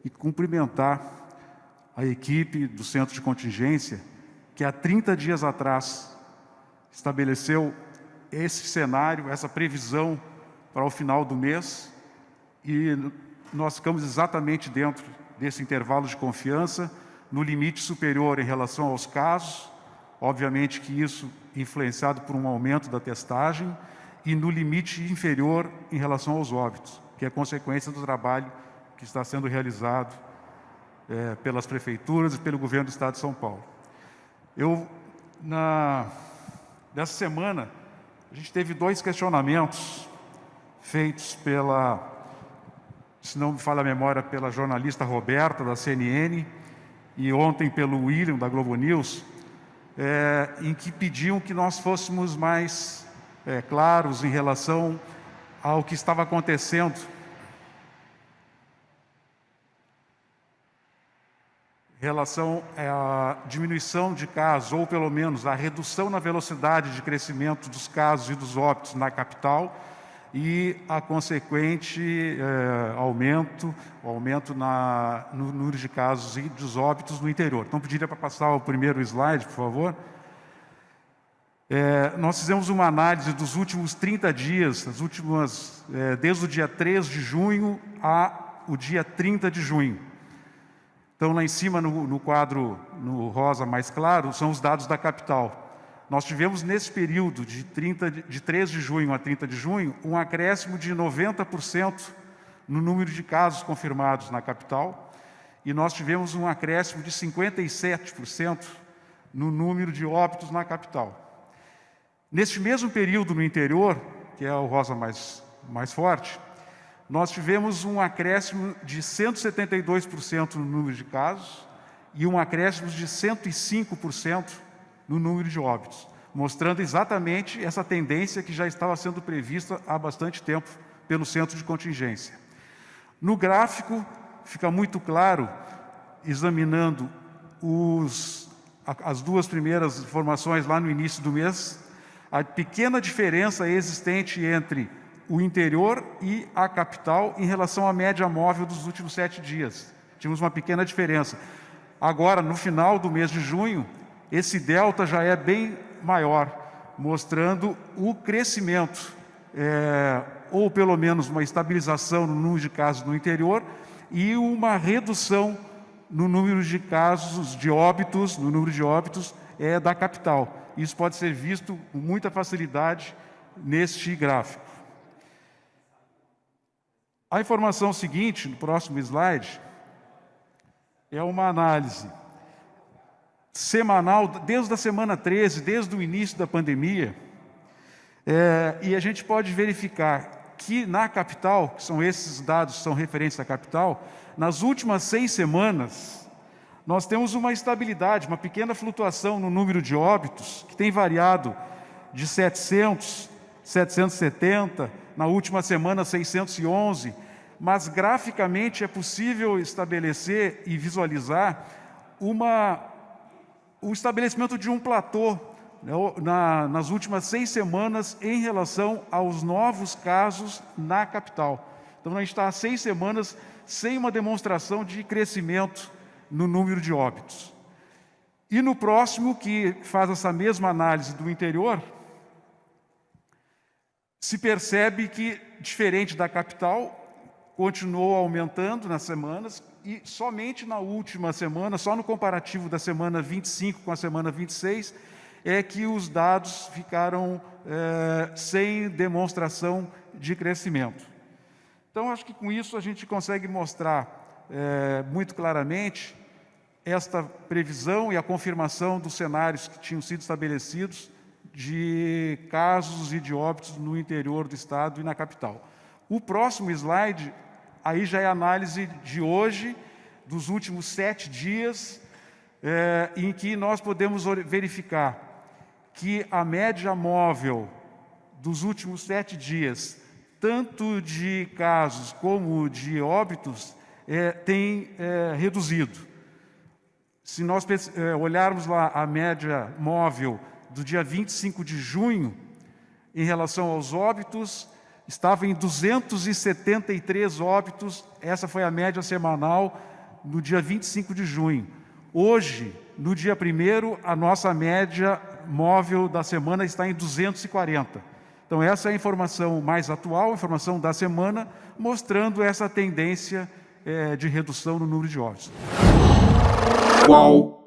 e cumprimentar a equipe do Centro de Contingência, que há 30 dias atrás estabeleceu esse cenário, essa previsão para o final do mês, e nós ficamos exatamente dentro desse intervalo de confiança, no limite superior em relação aos casos, obviamente que isso influenciado por um aumento da testagem, e no limite inferior em relação aos óbitos, que é consequência do trabalho que está sendo realizado pelas prefeituras e pelo governo do Estado de São Paulo. Nessa semana, a gente teve 2 questionamentos feitos se não me falha a memória, pela jornalista Roberta, da CNN, e ontem pelo William, da Globo News, em que pediam que nós fôssemos mais claros em relação ao que estava acontecendo em relação à diminuição de casos, ou pelo menos a redução na velocidade de crescimento dos casos e dos óbitos na capital e a consequente aumento no número de casos e dos óbitos no interior. Então, pediria para passar o primeiro slide, por favor. Nós fizemos uma análise dos últimos 30 dias, desde o dia 3 de junho ao dia 30 de junho. Então, lá em cima, no quadro, no rosa mais claro, são os dados da capital. Nós tivemos, nesse período de 3 de junho a 30 de junho, um acréscimo de 90% no número de casos confirmados na capital, e nós tivemos um acréscimo de 57% no número de óbitos na capital. Neste mesmo período no interior, que é o rosa mais forte, nós tivemos um acréscimo de 172% no número de casos e um acréscimo de 105% no número de óbitos, mostrando exatamente essa tendência que já estava sendo prevista há bastante tempo pelo Centro de Contingência. No gráfico, fica muito claro, examinando as 2 primeiras informações lá no início do mês, a pequena diferença existente entre o interior e a capital em relação à média móvel dos últimos 7 dias. Tínhamos uma pequena diferença. Agora, no final do mês de junho, esse delta já é bem maior, mostrando o crescimento, ou pelo menos uma estabilização no número de casos no interior e uma redução no número de casos de óbitos, da capital. Isso pode ser visto com muita facilidade neste gráfico. A informação seguinte, no próximo slide, é uma análise semanal, desde a semana 13, desde o início da pandemia, e a gente pode verificar que na capital, que são esses dados que são referentes à capital, nas últimas 6 semanas, nós temos uma estabilidade, uma pequena flutuação no número de óbitos, que tem variado de 700, 770, na última semana 611, mas graficamente é possível estabelecer e visualizar o estabelecimento de um platô nas últimas 6 semanas em relação aos novos casos na capital. Então, a gente está há 6 semanas sem uma demonstração de crescimento no número de óbitos. E no próximo, que faz essa mesma análise do interior, se percebe que, diferente da capital, continuou aumentando nas semanas, e somente na última semana, só no comparativo da semana 25 com a semana 26, é que os dados ficaram sem demonstração de crescimento. Então, acho que com isso a gente consegue mostrar muito claramente esta previsão e a confirmação dos cenários que tinham sido estabelecidos de casos e de óbitos no interior do estado e na capital. O próximo slide, aí já é a análise de hoje, dos últimos 7 dias, em que nós podemos verificar que a média móvel dos últimos 7 dias, tanto de casos como de óbitos, tem reduzido. Se nós olharmos lá a média móvel do dia 25 de junho, em relação aos óbitos, estava em 273 óbitos, essa foi a média semanal no dia 25 de junho. Hoje, no dia 1º, a nossa média móvel da semana está em 240. Então essa é a informação mais atual, a informação da semana, mostrando essa tendência de redução no número de óbitos. Qual